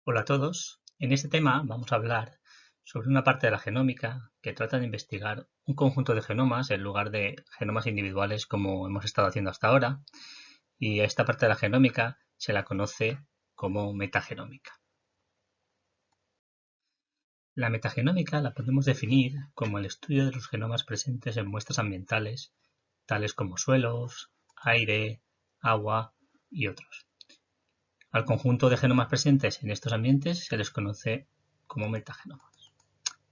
Hola a todos. En este tema vamos a hablar sobre una parte de la genómica que trata de investigar un conjunto de genomas en lugar de genomas individuales como hemos estado haciendo hasta ahora. Y a esta parte de la genómica se la conoce como metagenómica. La metagenómica la podemos definir como el estudio de los genomas presentes en muestras ambientales, tales como suelos, aire, agua y otros. Al conjunto de genomas presentes en estos ambientes se les conoce como metagenomas.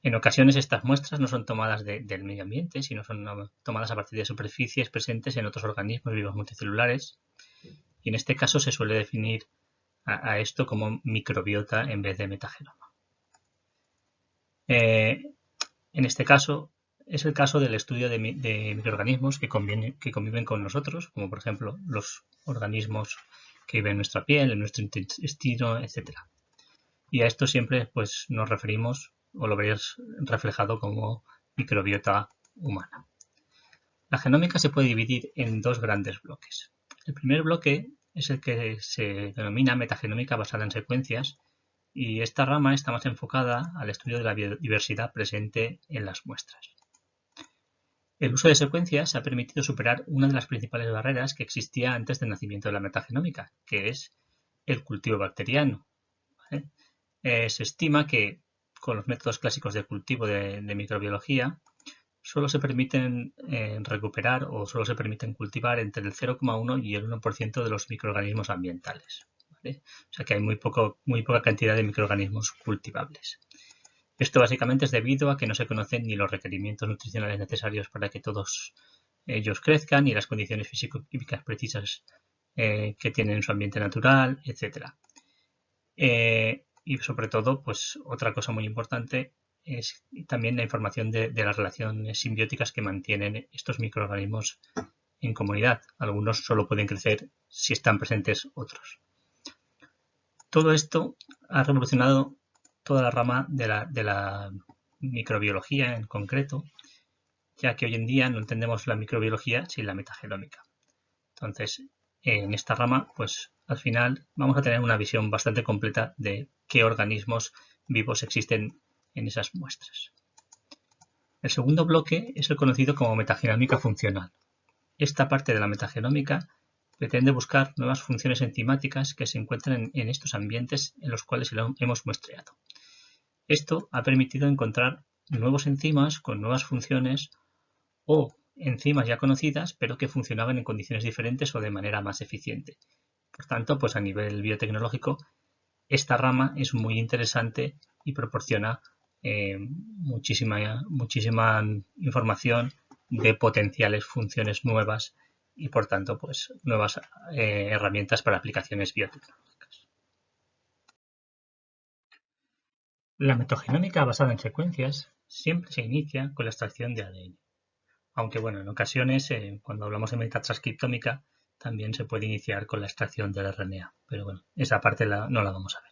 En ocasiones estas muestras no son tomadas del medio ambiente, sino son tomadas a partir de superficies presentes en otros organismos vivos multicelulares, y en este caso se suele definir a esto como microbiota en vez de metagenoma. En este caso es el caso del estudio de microorganismos que conviven con nosotros, como por ejemplo los organismos que viven en nuestra piel, en nuestro intestino, etc. Y a esto siempre pues, nos referimos, o lo veréis reflejado como microbiota humana. La genómica se puede dividir en dos grandes bloques. El primer bloque es el que se denomina metagenómica basada en secuencias, y esta rama está más enfocada al estudio de la biodiversidad presente en las muestras. El uso de secuencias ha permitido superar una de las principales barreras que existía antes del nacimiento de la metagenómica, que es el cultivo bacteriano. ¿Vale? Se estima que con los métodos clásicos de cultivo de microbiología solo se permiten recuperar o solo se permiten cultivar entre el 0,1 y el 1% de los microorganismos ambientales. ¿Vale? O sea que hay muy poca cantidad de microorganismos cultivables. Esto básicamente es debido a que no se conocen ni los requerimientos nutricionales necesarios para que todos ellos crezcan, ni las condiciones físico-químicas precisas que tienen en su ambiente natural, etc. Y sobre todo, pues otra cosa muy importante es también la información de las relaciones simbióticas que mantienen estos microorganismos en comunidad. Algunos solo pueden crecer si están presentes otros. Todo esto ha revolucionado toda la rama de la microbiología en concreto, ya que hoy en día no entendemos la microbiología sin la metagenómica. Entonces, en esta rama, pues al final vamos a tener una visión bastante completa de qué organismos vivos existen en esas muestras. El segundo bloque es el conocido como metagenómica funcional. Esta parte de la metagenómica pretende buscar nuevas funciones enzimáticas que se encuentran en estos ambientes en los cuales hemos muestreado. Esto ha permitido encontrar nuevos enzimas con nuevas funciones o enzimas ya conocidas pero que funcionaban en condiciones diferentes o de manera más eficiente. Por tanto, pues a nivel biotecnológico, esta rama es muy interesante y proporciona muchísima información de potenciales funciones nuevas y por tanto pues nuevas herramientas para aplicaciones biotecnológicas. La metagenómica basada en secuencias siempre se inicia con la extracción de ADN. Aunque bueno, en ocasiones cuando hablamos de metatranscriptómica también se puede iniciar con la extracción del RNA, pero bueno, esa parte no la vamos a ver.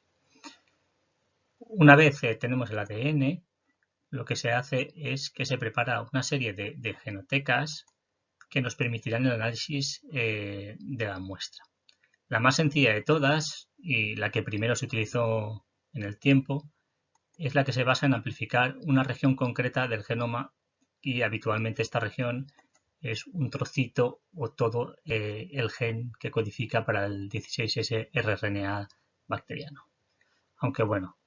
Una vez tenemos el ADN, lo que se hace es que se prepara una serie de genotecas que nos permitirán el análisis de la muestra. La más sencilla de todas y la que primero se utilizó en el tiempo es la que se basa en amplificar una región concreta del genoma, y habitualmente esta región es un trocito o todo el gen que codifica para el 16S rRNA bacteriano. Aunque bueno,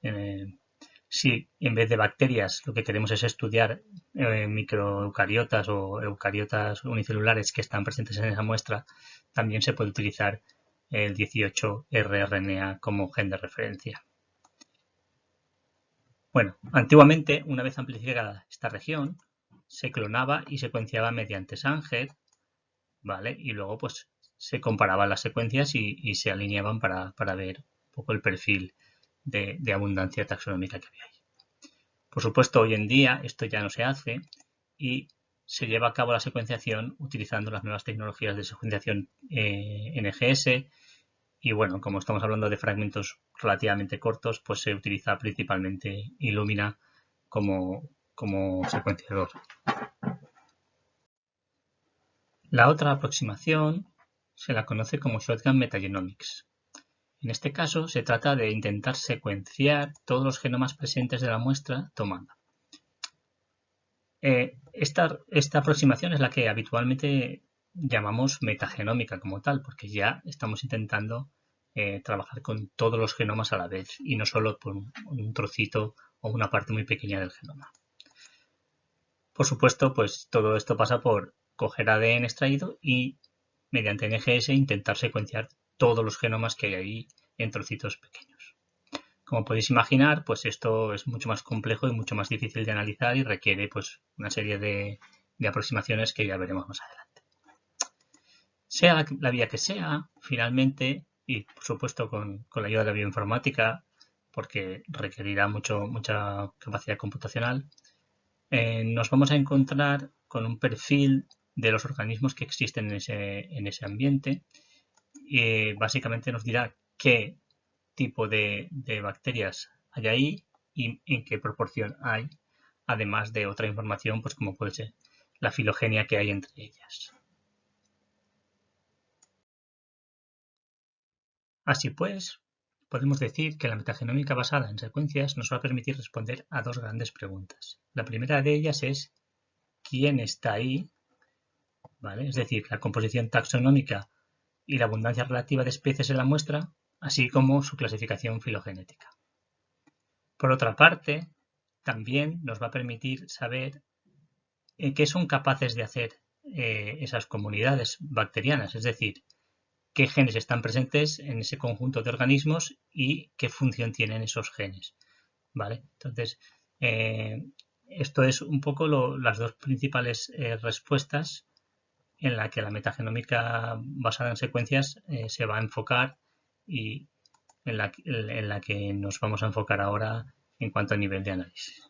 si en vez de bacterias lo que queremos es estudiar microeucariotas o eucariotas unicelulares que están presentes en esa muestra, también se puede utilizar el 18 rRNA como gen de referencia. Bueno, antiguamente, una vez amplificada esta región, se clonaba y secuenciaba mediante Sanger, ¿vale? Y luego pues se comparaban las secuencias y se alineaban para ver un poco el perfil de abundancia taxonómica que había ahí. Por supuesto, hoy en día esto ya no se hace y se lleva a cabo la secuenciación utilizando las nuevas tecnologías de secuenciación NGS. Y bueno, como estamos hablando de fragmentos relativamente cortos, pues se utiliza principalmente Illumina como secuenciador. La otra aproximación se la conoce como Shotgun Metagenomics. En este caso, se trata de intentar secuenciar todos los genomas presentes de la muestra tomada. Esta aproximación es la que habitualmente llamamos metagenómica como tal, porque ya estamos intentando trabajar con todos los genomas a la vez y no solo por un trocito o una parte muy pequeña del genoma. Por supuesto, pues todo esto pasa por coger ADN extraído y mediante NGS intentar secuenciar todos los genomas que hay ahí en trocitos pequeños. Como podéis imaginar, pues esto es mucho más complejo y mucho más difícil de analizar y requiere pues una serie de aproximaciones que ya veremos más adelante. Sea la vía que sea, finalmente, y por supuesto con la ayuda de la bioinformática, porque requerirá mucha capacidad computacional, nos vamos a encontrar con un perfil de los organismos que existen en ese ambiente. Básicamente nos dirá qué tipo de bacterias hay ahí y en qué proporción hay, además de otra información, pues como puede ser la filogenia que hay entre ellas. Así pues, podemos decir que la metagenómica basada en secuencias nos va a permitir responder a dos grandes preguntas. La primera de ellas es ¿quién está ahí? ¿Vale? Es decir, la composición taxonómica y la abundancia relativa de especies en la muestra, así como su clasificación filogenética. Por otra parte, también nos va a permitir saber qué son capaces de hacer esas comunidades bacterianas, es decir, qué genes están presentes en ese conjunto de organismos y qué función tienen esos genes. ¿Vale? Entonces, esto es un poco las dos principales respuestas en la que la metagenómica basada en secuencias se va a enfocar y en la que nos vamos a enfocar ahora en cuanto a nivel de análisis.